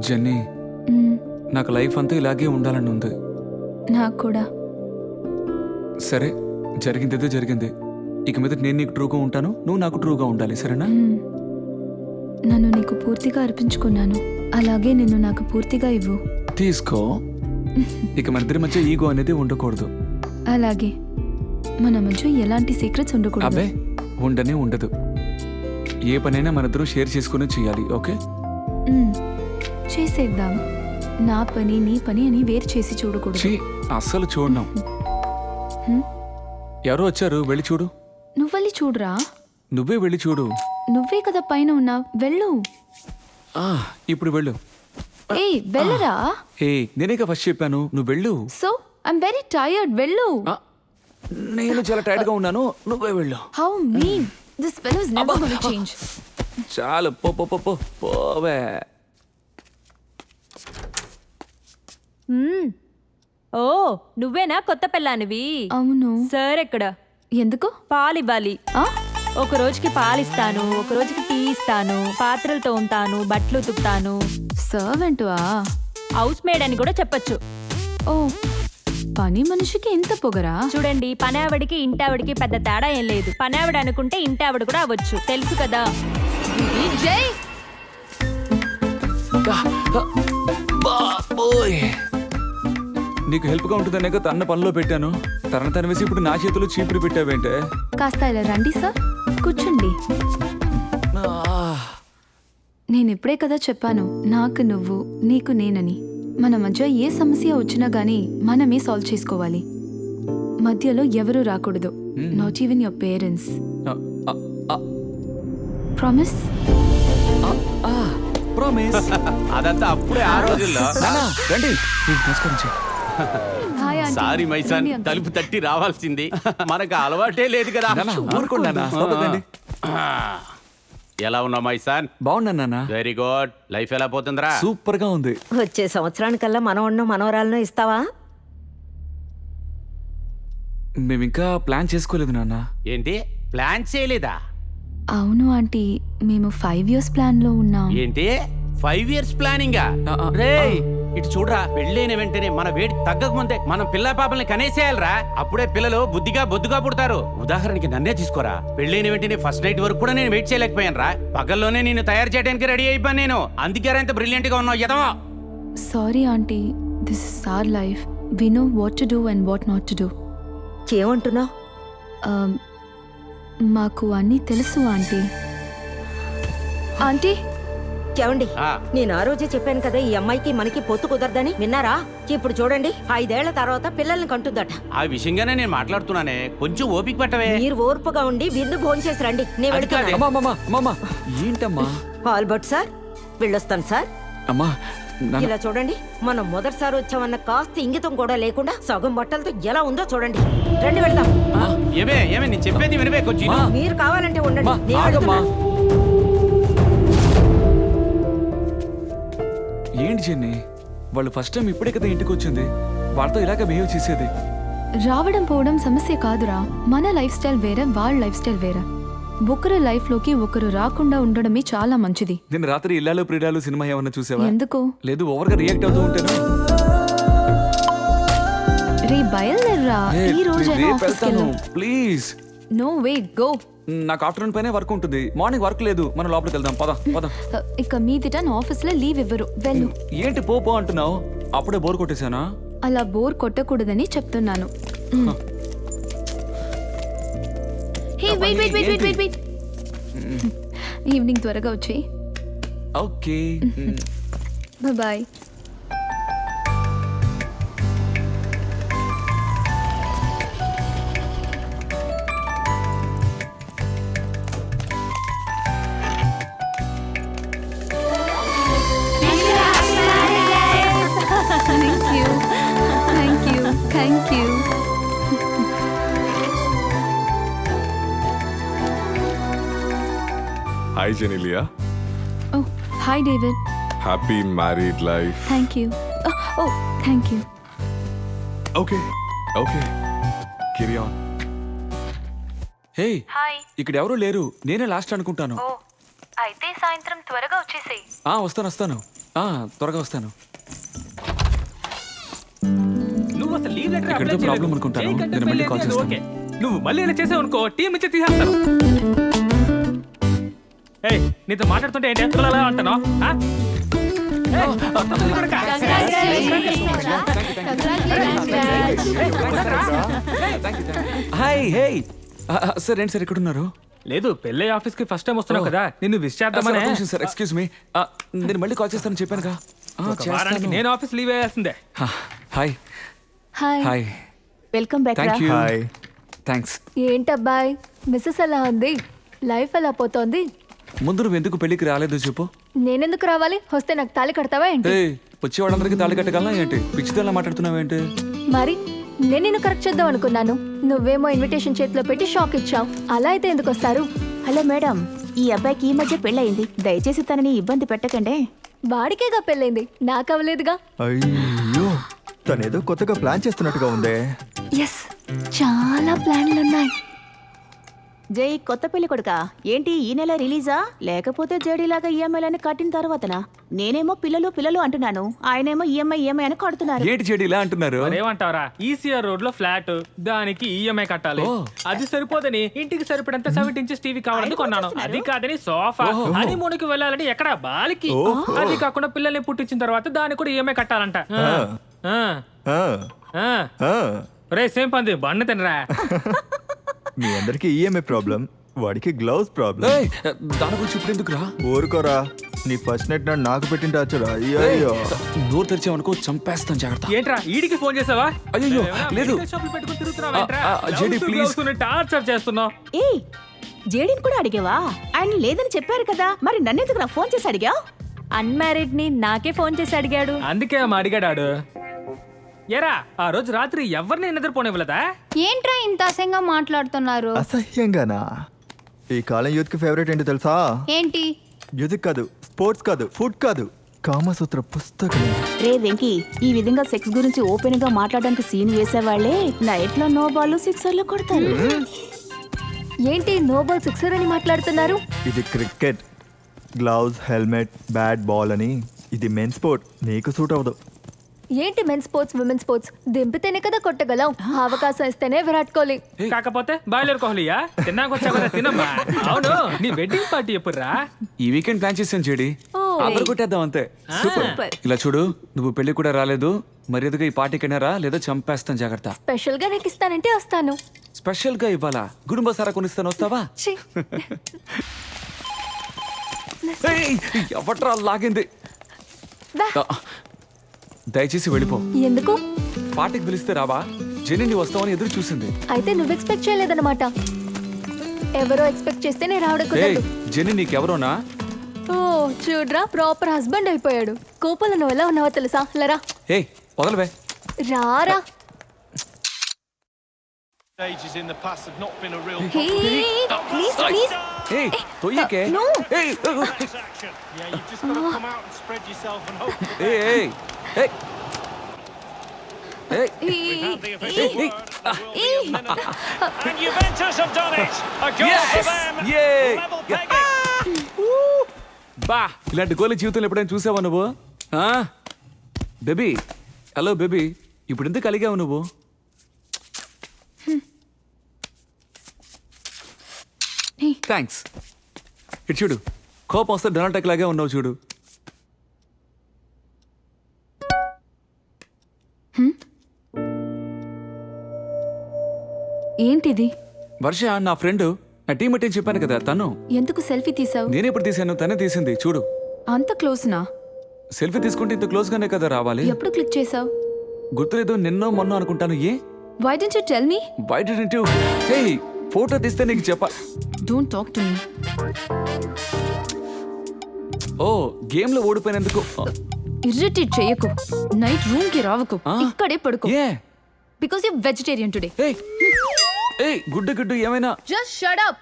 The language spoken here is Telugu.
జెన్నీ, నాకు లైఫ్ అంతా ఇలాగే ఉండాలని ఉంది. నాకు కూడా. సరే, జరిగిందేదో జరిగింది. ఇక మీద నేను నీకు ట్రూగా ఉంటాను, నువ్వు నాకు ట్రూగా ఉండాలి, సరేనా? నన్ను నీకు పూర్తిగా అర్పించుకున్నాను, అలాగే నిన్ను నాకు పూర్తిగా ఇవ్వు. తీసుకో. ఇక మన ఇద్దరి మధ్య ఈగో అనేది ఉండకూడదు. అలాగే మన మధ్య ఎలాంటి సీక్రెట్స్ ఉండకూడదు. అబ్బే, ఉండనే ఉండదు. ఏ పనైనా మనిద్దరూ షేర్ చేసుకుని చేయాలి, ఓకే? చేసేద్దాం. నా పని నీ పని అని వేరు చేసి చూడకూడదు. అస్సలు చూడను. ఎవరో వచ్చారు, వెళ్ళి చూడు. నువ్వు వెళ్ళి చూడరా. నువ్వే వెళ్ళి చూడు. నువ్వే కదా పైన ఉన్నావు, వెళ్ళు. ఇప్పుడు వెళ్ళు. ఏయ్, వెళ్ళరా. నేనేగా ఫస్ట్ చెప్పాను, నువ్వు వెళ్ళు. సో ఐమ్ వెరీ టైర్డ్, వెళ్ళు. నేను చాలా టైర్డ్ గా ఉన్నాను, నువ్వే వెళ్ళు. How mean, this fellow is never gonna change. చాలు, పో పో పో పోవే. ఓ, నువ్వేనా కొత్త పెళ్ళానివి? అవును. సార్ ఎక్కడ? ఎందుకు? పాలు ఇవ్వాలి. ఒక రోజుకి పాలిస్తాను, ఒక రోజుకి టీ ఇస్తాను, పాత్రలు తోముతాను, బట్టలు ఉతుకుతాను. సర్వెంటువా? హౌస్ మేడ్ అని కూడా చెప్పొచ్చు. ఓ, పని మనిషికి ఎంత పొగరా. చూడండి, పనావిడికి ఇంటావిడికి పెద్ద తేడా ఏం లేదు. పనావిడ అనుకుంటే ఇంటావిడ కూడా అవ్వచ్చు, తెలుసు కదా. జై, నీకు హెల్ప్ గా ఉంటుందనే తన పనిలో పెట్టాను. తన వేసి ఇప్పుడు నా చేతిలో చీపురు పెట్టావేంటే. కాస్త ఇలా రండి సార్, కూర్చోండి. నేను ఇప్పుడే కదా చెప్పాను, నాకు నువ్వు నీకు నేనని. మన మధ్య ఏ సమస్య వచ్చినా గానీ మనమే సాల్వ్ చేసుకోవాలి. మధ్యలో ఎవరూ రాకూడదు, not even your parents. Promise? Promise. అదంతా అప్పుడే ఆ రోజుల్లో. రండి, నమస్కారం. సారీ మైసాన్, తలుపు తట్టి రావాల్సింది. మనకు అలవాటే లేదు కదా. ఎలా ఉన్నావు మైసాన్? బాగున్నా. Very good. లైఫ్ ఎలా పోతుందిరా? సూపర్ గా ఉంది. వచ్చే సంవత్సరానికల్లా మనవన్నో మనవరాలను ఇస్తావా? మేము ఇంకా ప్లాన్ చేసుకోలేదు నాన్న. ఏంటి ప్లాన్ చేయలేదా? అవును ఆంటీ, మేము 5 years ప్లాన్ లో ఉన్నాం. ఏంటి 5 years ప్లానింగా? రేయ్, ఇటు చూడరా, పెళ్ళైన వెంటనే మన వేడి తగ్గక ముందే మనం పిల్ల పాపల్ని కనేసేయాలరా. అప్పుడే పిల్లలు బుద్ధిగా బొద్దుగా పుడతారు. ఉదాహరణకి నన్నే తీసుకోరా. పెళ్ళైన వెంటనే ఫస్ట్ నైట్ వరకు కూడా నేను వెయిట్ చేయలేకపోయాను రా. పగల్లోనే నేను తయారు చేయడానికి రెడీ అయిపోయాను నేను. అందుకే ఇంత బ్రిలియంట్ గా ఉన్నావు ఎదవా. Sorry aunty, this is our life. We know what to do and what not to do. ఏమంటున్నావు? మాకు అన్నీ తెలుసు ఆంటీ. ఆంటీ, చెవండి, నేను ఆ రోజే చెప్పాను కదా ఈ అమ్మాయికి మనకి పొత్తు కుదరదని. విన్నారా? ఇప్పుడు చూడండి, 5 ఏళ్ల తర్వాత పిల్లల్ని కంటుందట. ఆ విషయంగానే నేను మాట్లాడుతున్నానే, కొంచెం ఓపిక పట్టవే. మీరు ఓర్పుగా ఉండి విందు భోంచేసి రండి. నేను వెళ్తాను. ఏంటమ్మా? ఆల్బర్ట్ సార్, వెళ్ళొస్తాను సార్. అమ్మా, ఇలా చూడండి, మనం మొదటిసారి వచ్చామన్న కాస్త ఇంగితం కూడా లేకుండా సగం బట్టలతో ఎలా ఉందో చూడండి. రండి, వెళ్దాం. ఏమే నేను చెప్పేది వినవే కొంచెం. మీరు కావాలంటే ఉండండి, నేను వెళ్తున్నా. ఏంటి జెన్నీ, వాళ్ళు ఫస్ట్ టైం ఇప్పుడే కదా ఇంటికి వచ్చింది, వాళ్ళతో ఇలాగ బిహేవ్ చేసేది. రావడం పోవడం సమస్య కాదురా. మన లైఫ్ స్టైల్ వేరే, వాళ్ళ లైఫ్ స్టైల్ వేరే. ఒకరు లైఫ్ లోకి ఒకరు రాకుండా ఉండడమే చాలా మంచిది. నేను రాత్రి ఇల్లాలు ప్రియురాలు సినిమా ఏమన్నా చూసావా? ఎందుకు? లేదు, ఓవర్ గా రియాక్ట్ అవుతూ ఉంటాను. రే బయలుదేర్రా, ఈ రోజు ప్లీజ్. No way, go. నాకు ఆఫ్టర్నూన్ పైన వర్క్ ఉంటుంది, మార్నింగ్ వర్క్ లేదు. మనం లోపలికి వెళ్దాం, పద. ఇక మీదిట నా ఆఫీస్ లో లీవ్ ఇవ్వరు, వెళ్ళు. ఏంటి పో అంటున్నావు? అప్పుడే బోర్ కొట్టేశానా? అలా బోర్ కొట్టకూడదని చెప్తున్నాను. హే, వెయిట్. ఈవినింగ్ త్వరగా వచ్చి. Okay, bye. Thank you. Hi, Janelia. Oh, hi, David. Happy married life. Thank you. Oh, thank you. Okay. Carry on. Hey, hi. ఇక్కడ ఎవరూ లేరు, నేనే లాస్ట్ అనుకుంటాను. అయితే సాయంత్రం త్వరగా వచ్చేసేయ్. వస్తాను. త్వరగా వస్తాను. నువ్వు అసలు లీవ్ లెటర్ ఇక్కడితో అప్లై చేయలేదు. ప్రాబ్లం అనుకుంటాను. చేయకంటే నేను మళ్ళీ పెళ్ళి కాల్ అయితే చేస్తాను. ఓకే. నువ్వు మళ్ళీ ఇలా చేసావు అనుకో టీం ఇచ్చి తీసేస్తారు. ఏయ్ నీతో మాట్లాడుతుంటే ఏంటి ఎత్తులు అలా అంటున్నావు? హాయ్ హే సార్ ఏంటి సార్ ఎక్కడున్నారు? లేదు పెళ్ళి ఆఫీస్ కి ఫస్ట్ టైం వస్తున్నావు కదా నిన్ను విష్ చేద్దామనే. సార్ ఎక్స్క్యూజ్ మీ, నేను మళ్ళీ కాల్ చేస్తాను చెప్పానుగా. ఒక వారానికి నేను ఆఫీస్ లీవ్ వేయాల్సిందే. Hi hi hi welcome back. Thank you. Thanks. ఏంటబ్బాయ్ మిస్సెస్ ఎలా ఉంది? లైఫ్ ఎలా పోతోంది? ముందు నువ్వు ఎందుకు పెళ్ళికి రాలేదో చెప్పు. నేనెందుకు రావాలి? వస్తే నాకు తాళి కడతావా ఏంటి? ఏ వచ్చే వాళ్ళందరికీ తాళి కట్టగలనా ఏంటి? పిచ్చితేలా మాట్లాడుతున్నావు ఏంటి? మరి నేను నిన్ను కరెక్ట్ చేద్దాం అనుకున్నాను, నువ్వేమో ఇన్విటేషన్ చేతిలో పెట్టి షాక్ ఇచ్చావు. అలా అయితే ఎందుకు వస్తారు? హలో మేడం, ఈ అబ్బాయికి ఈ మధ్య పెళ్ళయింది, దయచేసి తనని ఇబ్బంది పెట్టకండి. వాడికేగా పెళ్ళైంది, నాకు అవ్వలేదుగా. అయ్యో తనేదో కొత్తగా ప్లాన్ చేస్తున్నట్టుగా ఉందే. ఎస్, చాలా ప్లాన్లున్నాయి. జై కొత్త పెళ్లి కొడుకా, ఏంటి ఈ నెల రిలీజా లేకపోతే జేడీలాగా ఈఎంఐలని కట్టిన తర్వాతనా? నేనేమో పిల్లలు పిల్లలు అంటున్నాను, ఆయనేమో ఈఎంఐ అని కడుతున్నారు. ఏంటి చెడి ఇలా అంటున్నారు? ఏమంటావరా ఈసీఆర్ రోడ్ లో ఫ్లాట్, దానికి ఈఎంఐ కట్టాలి. అది సరిపోదని ఇంటికి సరిపడంత 7 ఇంచెస్ టీవీ కావాలని కొన్నాను. అది కాదని సోఫా, హనీమూన్కి వెళ్ళాలని ఎక్కడ బాలికి, అది కాకుండా పిల్లల్ని పుట్టించిన తర్వాత దానికి కూడా ఈఎంఐ కట్టాలంట. రే సేమ్ పంది బండి తినరా. మీ అందరికి ఈఎంఐ ప్రాబ్లం, వాడికి గ్లౌస్ ప్రాబ్లం. ఏయ్, దాని గురించి ఇప్పుడు ఎందుకు రా? ఊరుకోరా, నీ ఫస్ట్ నైట్ నాకు పెట్టింటే వచ్చారా? అయ్యో నోరు తెరిచావనుకో చంపేస్తాను, జాగ్రత్త. ఏంట్రా ఈడికి ఫోన్ చేసావా? అయ్యో లేదు. JD, please. టార్చర్ చేస్తున్నావు. ఏ జేడీని కూడా అడిగావా? ఆయన లేదని చెప్పారు కదా, మరి నన్నెందుకు నా ఫోన్ చేసి అడిగా? అన్మ్యారీడ్ ని నాకే ఫోన్ చేసి అడిగాడు. అందుకే అమ్మ అడిగాడు. ఏరా ఆ రోజు రాత్రి ఎవరిని నిద్రపోనివ్వలేదా? ఏంట్రా ఇంత అసహ్యంగా మాట్లాడుతున్నారు? అసహ్యంగానా? ఈ కాలం యూత్ కి ఫేవరెట్ ఏంటి తెలుసా? ఏంటి? మ్యూజిక్ కాదు, స్పోర్ట్స్ కాదు, ఫుడ్ కాదు, కామసూత్ర పుస్తకం. రే వెంకీ, ఈ విధంగా సెక్స్ గురించి ఓపెన్ గా మాట్లాడడానికి సీన్ వేసేవాళ్లే నైట్ లో నో బాల్ సిక్సర్లు కొడతారు. ఏంటి నోబల్ సిక్సర్ అని మాట్లాడుతున్నారు? ఇది cricket, gloves, helmet, bat, ball అని. ఇది మెన్ స్పోర్ట్, నీకు సూట్ అవ్వదు. ఏంటి మెన్ స్పోర్ట్స్ విమెన్ స్పోర్ట్స్? దింపితేనే కదా కొట్టగలం, అవకాశం ఇస్తేనే విరాట్ కోహ్లీ. కాకపోతే బాయిలర్ కోహ్లీయా? తిన్నాక వచ్చా కదా తినమ్మా. అవును నీ వెడ్డింగ్ పార్టీ ఎప్పుడురా? ఈ వీకెండ్ ప్లాన్ చేసాను చెడి, అందరు కొట్టేద్దాం అంతే. సూపర్. ఇలా చూడు, నువ్వు పెళ్లి కూడా రాలేదు, మర్యాదగా ఈ పార్టీకైనా రా, లేదా చంపేస్తాను, జాగ్రత్త. స్పెషల్ గా నీకు ఇస్తానంటే వస్తాను. స్పెషల్ గా ఇవ్వాలా? గుడుంబ సారా కొనిస్తాను, వస్తావా? ఛీ. ఏయ్, ఎవట్రా లాగింది? బా. దయచేసి వెళ్ళిపో. ఎందుకు? పార్టీకి పిలిస్తే రావా? జెన్నీ వస్తావని ఎదురు చూసింది. అయితే నువ్వు ఎక్స్పెక్ట్ చేయలేదన్నమాట. ఎవరో ఎక్స్పెక్ట్ చేస్తే నేను రావడం ఏయ్, కుదరదు. జెన్నీ నీకెవరోనా? ఓ చూడ్రా, ప్రాపర్ హస్బెండ్ అయిపోయాడు. కోపంలో నువ్వు ఎలా ఉన్నావో తెలుసా? లరా ఏయ్ వదలవే. రారా. Please please. ఏయ్ తొయ్యకే. No. ఏయ్ ఏయ్ ఏయ్ ఏయ్ ఏయ్. బా, ఇలాంటి గోలి జీవితంలో ఎప్పుడైనా చూసావా నువ్వు? బేబీ, హలో బేబీ, ఇప్పుడు ఎందుకు కలిగావు నువ్వు? థ్యాంక్స్. ఇటు చూడు, కోపం వస్తే డొనాల్డ్ టక్ లాగే ఉన్నావు చూడు. ఏంటిది? వర్ష నా ఫ్రెండ్, నా టీమేట్ అని చెప్పాను కదా, తను. ఎందుకు సెల్ఫీ తీసావు? నేను ఎప్పుడు తీసాను? తనే తీసింది చూడు. అంత క్లోజ్నా? సెల్ఫీ తీసుకుంటే ఇంత క్లోజ్ గానే కదా రావాలి. ఎప్పుడు క్లిక్ చేసావు? గుర్తులేదు, నిన్నో మొన్న అనుకుంటాను. ఏ why didn't you tell me? Why didn't you? Hey, photo తీస్తే నీకు చెప్పా. Don't talk to me. ఓ గేమ్ లో ఓడిపోయినందుకు. ఇరిటేట్ చేయకు. నైట్ రూమ్ కి రావకు, ఇక్కడే పడుకో. ఏ because you vegetarian today. Hey hey, గుడ్డు గుడ్డు ఏమైనా? Just shut up.